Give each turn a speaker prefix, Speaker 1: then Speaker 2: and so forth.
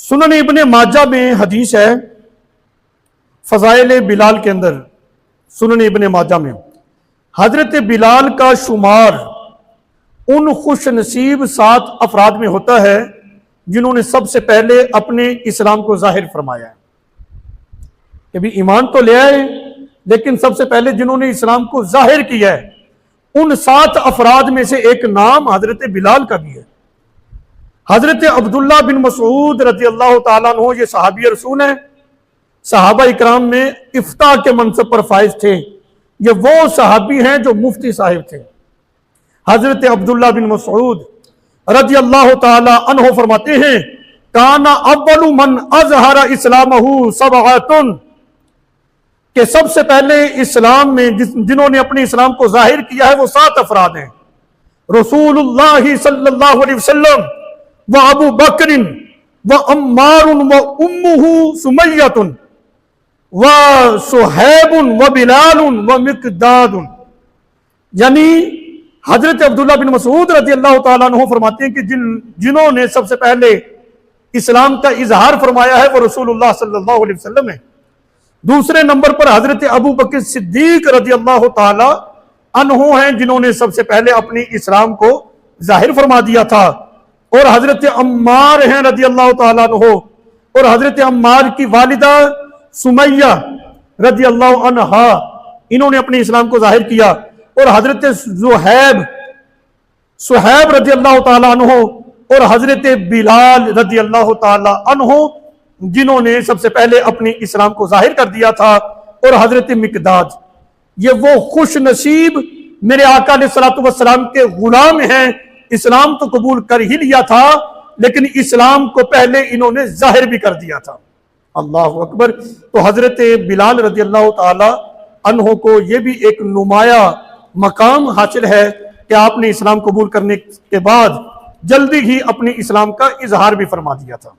Speaker 1: سنن ابن ماجہ میں حدیث ہے، فضائل بلال کے اندر سنن ابن ماجہ میں حضرت بلال کا شمار ان خوش نصیب 7 افراد میں ہوتا ہے جنہوں نے سب سے پہلے اپنے اسلام کو ظاہر فرمایا ہے۔ کہ بھی ایمان تو لے آئے لیکن سب سے پہلے جنہوں نے اسلام کو ظاہر کیا ہے، ان 7 افراد میں سے ایک نام حضرت بلال کا بھی ہے۔ حضرت عبداللہ بن مسعود رضی اللہ تعالیٰ عنہ یہ صحابی رسول ہیں، صحابہ اکرام میں افتاء کے منصب پر فائز تھے۔ یہ وہ صحابی ہیں جو مفتی صاحب تھے۔ حضرت عبداللہ بن مسعود رضی اللہ تعالیٰ عنہ فرماتے ہیں، کان اول من اظہر اسلامہ 7، کہ سب سے پہلے اسلام میں جنہوں نے اپنے اسلام کو ظاہر کیا ہے وہ 7 افراد ہیں۔ رسول اللہ صلی اللہ علیہ وسلم و ابو بکر و عمار و امہ سمیۃ و صہیب و بلال و مقداد۔ یعنی حضرت عبداللہ بن مسعود رضی اللہ تعالیٰ عنہ فرماتے ہیں کہ جنہوں نے سب سے پہلے اسلام کا اظہار فرمایا ہے وہ رسول اللہ صلی اللہ علیہ وسلم ہے۔ دوسرے نمبر پر حضرت ابو بکر صدیق رضی اللہ تعالی عنہ ہیں جنہوں نے سب سے پہلے اپنی اسلام کو ظاہر فرما دیا تھا، اور حضرت عمار ہیں رضی اللہ تعالیٰ عنہ، اور حضرت عمار کی والدہ سمیہ رضی اللہ عنہا انہوں نے اپنے اسلام کو ظاہر کیا، اور حضرت صہیب رضی اللہ تعالیٰ عنہ اور حضرت بلال رضی اللہ تعالیٰ عنہ جنہوں نے سب سے پہلے اپنی اسلام کو ظاہر کر دیا تھا، اور حضرت مقداد۔ یہ وہ خوش نصیب میرے آقا علیہ السلام کے غلام ہیں، اسلام تو قبول کر ہی لیا تھا لیکن اسلام کو پہلے انہوں نے ظاہر بھی کر دیا تھا۔ اللہ اکبر۔ تو حضرت بلال رضی اللہ تعالی عنہ کو یہ بھی ایک نمایاں مقام حاصل ہے کہ آپ نے اسلام قبول کرنے کے بعد جلدی ہی اپنے اسلام کا اظہار بھی فرما دیا تھا۔